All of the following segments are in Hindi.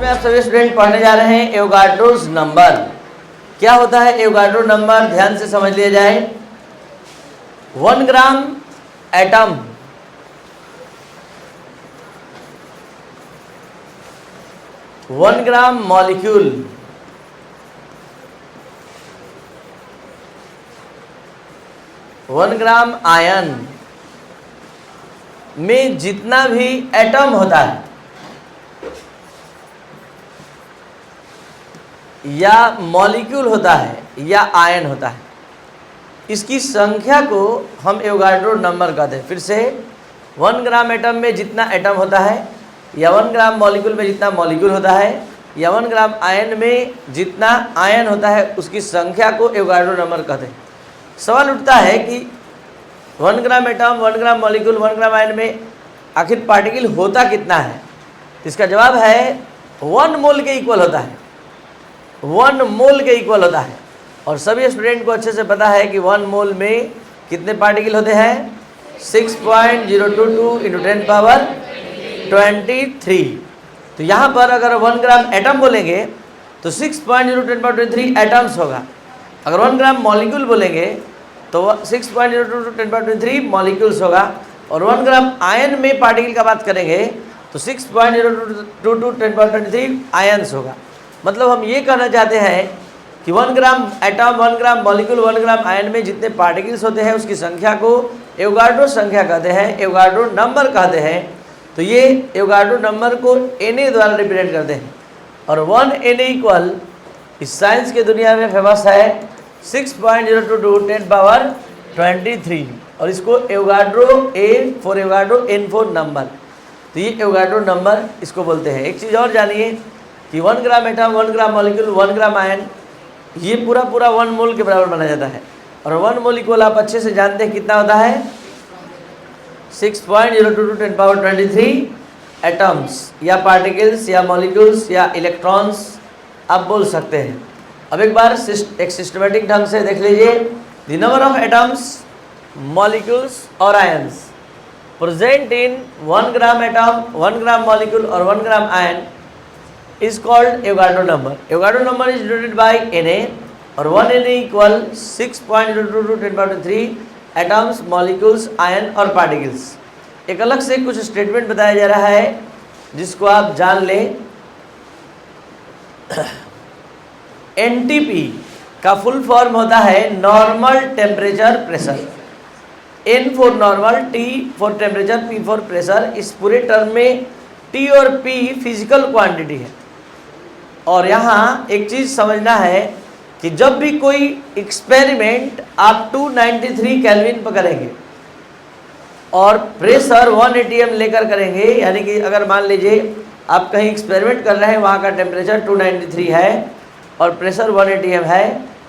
में आप सभी स्टूडेंट पढ़ने जा रहे हैं एवोगाड्रोस नंबर। क्या होता है एवोगाड्रो नंबर, ध्यान से समझ लिया जाए। 1 gram atom, one gram molecule, 1 gram ion में जितना भी एटम होता है या मॉलिक्यूल होता है या आयन होता है, इसकी संख्या को हम एवोगाड्रो नंबर कहते हैं। फिर से 1 ग्राम एटम में जितना एटम होता है या 1 ग्राम मॉलिक्यूल में जितना मॉलिक्यूल होता है या 1 ग्राम आयन में जितना आयन होता है, उसकी संख्या को एवोगाड्रो नंबर कहते हैं। सवाल उठता है कि 1 gram atom, 1 gram molecule, 1 gram ion में आखिर पार्टिकल होता कितना है? इसका जवाब है 1 मोल के इक्वल होता है। 1 मोल के इक्वल होता है। और सभी स्टूडेंट को अच्छे से पता है कि 1 मोल में कितने पार्टिकल होते हैं? 6.022 × 10⁻23। तो यहाँ पर अगर 1 ग्राम एटम बोलेंगे तो 6.023 एटम्स होगा। अगर 1 ग्राम मॉलिक्यूल बोलेंगे तो 6.022 × 10⁻23 मॉलिक्यूल्स होगा। और 1 ग्राम आयन में पार्टिकल का बात करेंगे तो 6.022 × 10⁻23 आयन्स होगा। मतलब हम ये कहना चाहते हैं कि 1 gram atom, 1 gram molecule, 1 gram ion में जितने पार्टिकल्स होते हैं उसकी संख्या को एवोगाड्रो संख्या कहते हैं, एवोगाड्रो नंबर कहते हैं। तो ये एवोगाड्रो नंबर को Na द्वारा रिप्रेजेंट करते हैं। और 1 Na इक्वल इस साइंस की दुनिया में फेमस है 6.022 × 10⁻23। और इसको Avogadro A for Avogadro N for number. तो ये एवोगाड्रो नंबर इसको बोलते हैं। एक चीज़ और जानिए कि 1 gram atom, 1 gram molecule, 1 gram ion, ये पूरा 1 मोल के बराबर माना जाता है। और 1 मोल इक्वल आप अच्छे से जानते हैं कितना होता है? 6.022 × 10⁻23 एटम्स या पार्टिकल्स या मॉलिक्यूल्स या इलेक्ट्रॉन्स आप बोल सकते हैं। अब एक बार एक सिस्टमेटिक ढंग से देख लीजिए। The number of atoms, molecules और ions present in 1 gram atom, 1 gram molecule और 1 gram ion is called Avogadro number. Avogadro number is denoted by Na और 1 Na equal 6.022 × 10⁻23 atoms, molecules, ion और particles। एक अलग से कुछ स्टेटमेंट बताया जा रहा है जिसको आप जान लें। NTP का फुल फॉर्म होता है normal temperature pressure. N for normal, T for temperature, P for pressure. इस पूरे टर्म में T और P फिजिकल क्वांटिटी है। और यहाँ एक चीज़ समझना है कि जब भी कोई एक्सपेरिमेंट आप 293 केल्विन पर करेंगे और प्रेशर 1 atm लेकर करेंगे, यानी कि अगर मान लीजिए आप कहीं एक्सपेरिमेंट कर रहे हैं, वहाँ का टेम्परेचर 293 है और प्रेशर 1 atm है,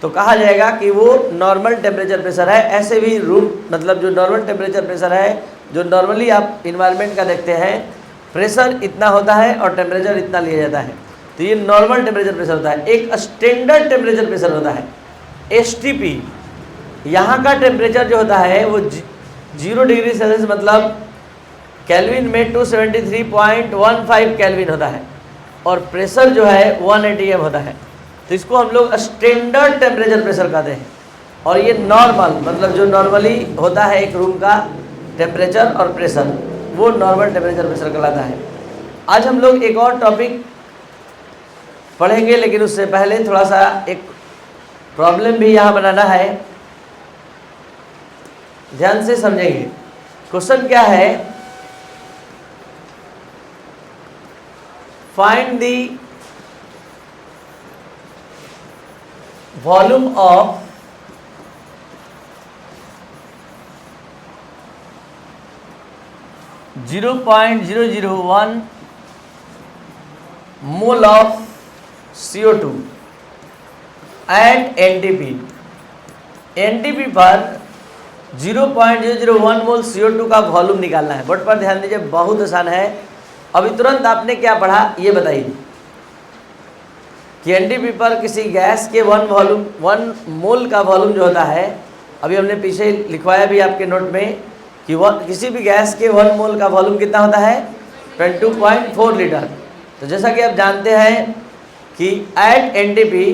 तो कहा जाएगा कि वो नॉर्मल टेम्परेचर प्रेशर है। ऐसे भी रूम मतलब जो नॉर्मल टेम्परेचर प्रेशर है, जो नॉर्मली आप इन्वायरमेंट का देखते हैं, प्रेशर इतना होता है और टेम्परेचर इतना लिया जाता है, तो ये नॉर्मल टेम्परेचर प्रेशर होता है। एक स्टैंडर्ड टेम्परेचर प्रेशर होता है STP। यहाँ का टेम्परेचर जो होता है वो 0 डिग्री सेल्सियस मतलब केल्विन में 273.15 केल्विन होता है और प्रेशर जो है 1 atm होता है। तो इसको हम लोग स्टैंडर्ड टेम्परेचर प्रेशर कहते हैं। और ये नॉर्मल मतलब जो नॉर्मली होता है एक रूम का टेम्परेचर और प्रेशर, वो नॉर्मल टेम्परेचर प्रेशर कहलाता है। आज हम लोग एक और टॉपिक पढ़ेंगे, लेकिन उससे पहले थोड़ा सा एक प्रॉब्लम भी यहाँ बनाना है, ध्यान से समझेंगे। क्वेश्चन क्या है? Find the volume of (0.001 mole of CO2 at NTP। NTP पर 0.001 मोल CO2 का वॉल्यूम निकालना है। बोर्ड पर ध्यान दीजिए, बहुत आसान है। अभी तुरंत आपने क्या पढ़ा ये बताइए कि NTP पर किसी गैस के 1 मोल का वॉल्यूम जो होता है, अभी हमने पीछे लिखवाया भी आपके नोट में कि किसी भी गैस के 1 मोल का वॉल्यूम कितना होता है? 22.4 लीटर। तो जैसा कि आप जानते हैं कि at NTP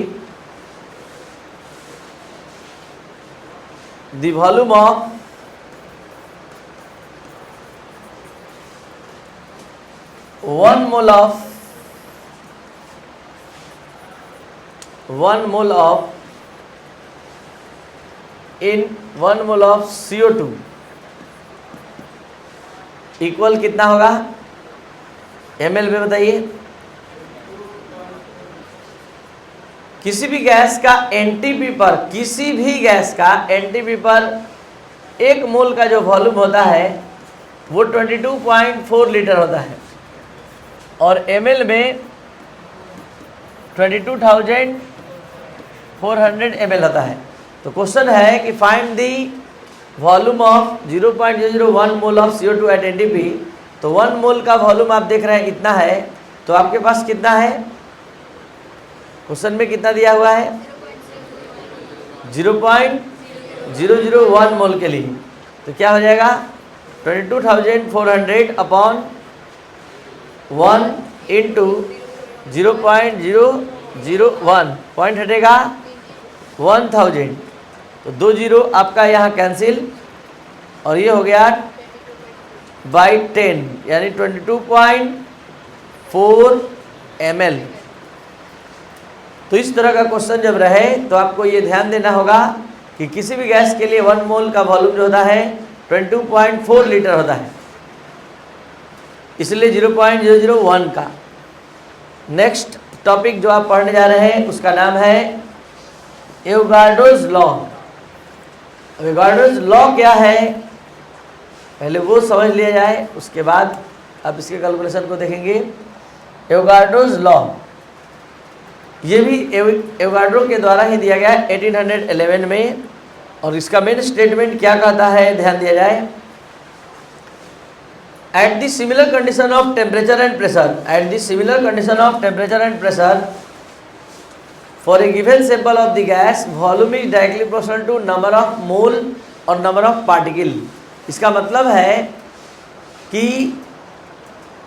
the volume of one mole of CO2 equal कितना होगा ml में बताइए। किसी भी गैस का एनटीपी पर, किसी भी गैस का एनटीपी पर एक मोल का जो वॉल्यूम होता है वो 22.4 लीटर होता है और ml में 22,400 ml होता है। तो क्वेश्चन है कि find the volume of 0.001 mole of CO2 at NTP. तो 1 मोल का वॉल्यूम आप देख रहे हैं इतना है, तो आपके पास कितना है, क्वेश्चन में कितना दिया हुआ है 0.001 मोल के लिए। तो क्या हो जाएगा 22,400 अपॉन 1 इंटू 0.001 पॉइंट हटेगा 1000, तो 2 जीरो आपका यहाँ कैंसिल और ये हो गया बाई 10 यानी 22.4 ml। तो इस तरह का क्वेश्चन जब रहे तो आपको ये ध्यान देना होगा कि किसी भी गैस के लिए 1 मोल का वॉल्यूम जो होता है 22.4 लीटर होता है, इसलिए 0.001 का। नेक्स्ट टॉपिक जो आप पढ़ने जा रहे हैं उसका नाम है एवोगाड्रोस लॉ। एवोगाड्रोस लॉ क्या है पहले वो समझ लिया जाए, उसके बाद आप इसके कैलकुलेशन को देखेंगे। एवोगाड्रोस लॉ ये भी एवोगाड्रो के द्वारा ही दिया गया है 1811 में, और इसका मेन स्टेटमेंट क्या कहता है ध्यान दिया जाए। At the similar condition of temperature and pressure, at the similar condition of temperature and pressure for a given sample of the gas volume is directly proportional to number of mole और नंबर ऑफ पार्टिकल। इसका मतलब है कि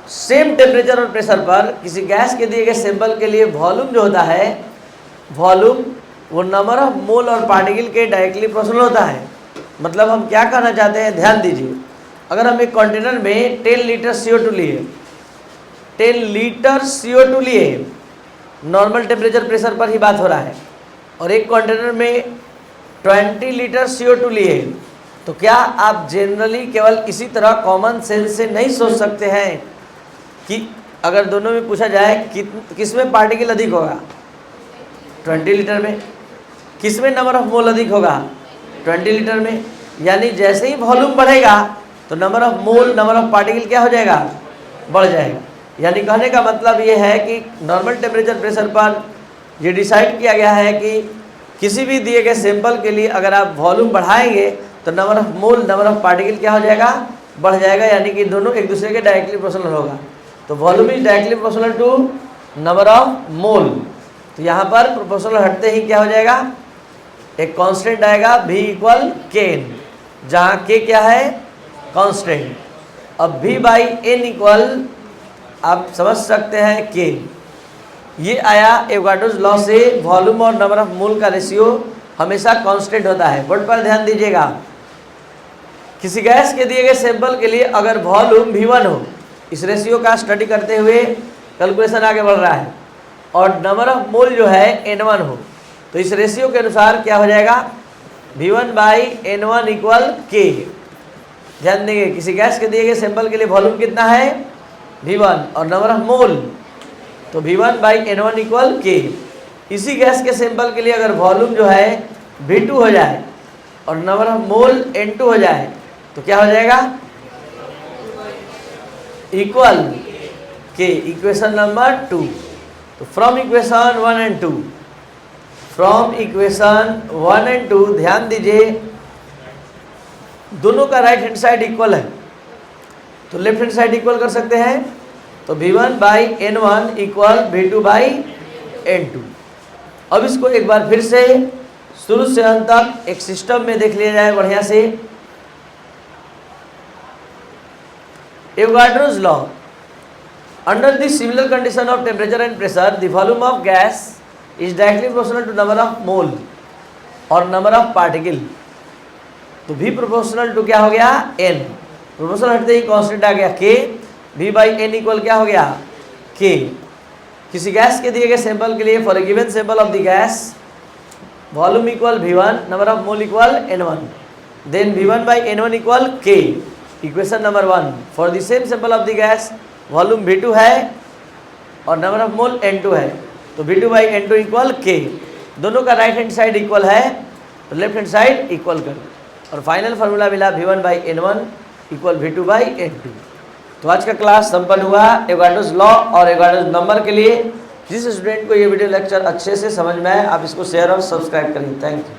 सेम टेम्परेचर और प्रेशर पर किसी गैस के दिए गए सैंपल के लिए वॉल्यूम जो होता है, वॉल्यूम वो नंबर ऑफ मोल और पार्टिकल के डायरेक्टली प्रोपोर्शनल होता है। मतलब हम क्या कहना चाहते हैं ध्यान दीजिए। अगर हम एक कंटेनर में 10 लीटर CO2 लिए, 10 लीटर CO2 लिए, नॉर्मल टेम्परेचर प्रेशर पर ही बात हो रहा है, और एक कंटेनर में 20 लीटर CO2 लिए, तो क्या आप जनरली केवल इसी तरह कॉमन सेंस से नहीं सोच सकते हैं कि अगर दोनों में पूछा जाए किस में पार्टिकल अधिक होगा 20 लीटर में, किस में नंबर ऑफ मोल अधिक होगा 20 लीटर में। यानी जैसे ही वॉल्यूम बढ़ेगा तो number of mole number of particle क्या हो जाएगा बढ़ जाएगा। यानी कहने का मतलब ये है कि नॉर्मल टेम्परेचर प्रेशर पर ये डिसाइड किया गया है कि किसी भी दिए गए सैंपल के लिए अगर आप वॉल्यूम बढ़ाएंगे तो number of mole number of particle क्या हो जाएगा बढ़ जाएगा, यानी कि दोनों एक दूसरे के डायरेक्टली प्रोपोर्शनल होगा। तो volume is directly proportional to number of mole. तो यहाँ पर प्रोपोर्शनल हटते ही क्या हो जाएगा एक कांस्टेंट आएगा V इक्वल Kn, जहाँ K क्या है कांस्टेंट। अब V बाई N इक्वल आप समझ सकते हैं K। ये आया एवोगाड्रोस लॉ से वॉल्यूम और नंबर ऑफ मोल का रेशियो हमेशा कांस्टेंट होता है। बोर्ड पर ध्यान दीजिएगा, किसी गैस के दिए गए सैंपल के लिए अगर वॉल्यूम V1 हो, इस रेशियो का स्टडी करते हुए कैलकुलेशन आगे बढ़ रहा है, और नंबर ऑफ मोल जो है N1 हो, तो इस रेशियो के अनुसार क्या हो जाएगा V1 by N1 equal K। ध्यान देंगे किसी गैस के दिए गए सैंपल के लिए वॉल्यूम कितना है V1 और नंबर ऑफ मोल, तो V1 by N1 equal K। इसी गैस के सैंपल के लिए अगर वॉल्यूम जो है V2 हो जाए और नंबर ऑफ मोल N2 हो जाए तो क्या हो जाएगा इक्वल K, इक्वेशन नंबर 2। तो from equation 1 and 2, from equation 1 and 2 ध्यान दीजिए दोनों का राइट हैंड साइड इक्वल है, तो लेफ्ट हैंड साइड इक्वल कर सकते हैं। तो V1 by N1 equal V2 by N2। अब इसको एक बार फिर से शुरू से अंत तक एक सिस्टम में देख लिया जाए बढ़िया से। Avogadro's law, under the similar condition of temperature and pressure the volume of gas is directly proportional to number of mole और नंबर ऑफ पार्टिकल। तो V प्रोपोर्शनल टू क्या हो गया, N। प्रोपोर्शनल हटते ही कांस्टेंट आ गया K, V by N equal क्या हो गया, K। किसी गैस के दिए गए सैंपल के लिए for a given sample of the gas volume equal V1, number of mole equal N1, then V1 by N1 equal K। Equation number 1 for the same sample of the gas volume V2 है और नंबर ऑफ मोल N2 है, तो V2 by N2 equal K। दोनों का राइट हैंड साइड इक्वल है तो लेफ्ट हैंड साइड इक्वल कर, और फाइनल फार्मूला मिला V1 by N1 equal V2 by N2। तो आज का क्लास संपन्न हुआ एवोगाड्रोस लॉ और एवोगाड्रोस नंबर के लिए। जिस स्टूडेंट को ये वीडियो लेक्चर अच्छे से समझ में आए आप इसको शेयर और सब्सक्राइब करें। Thank you.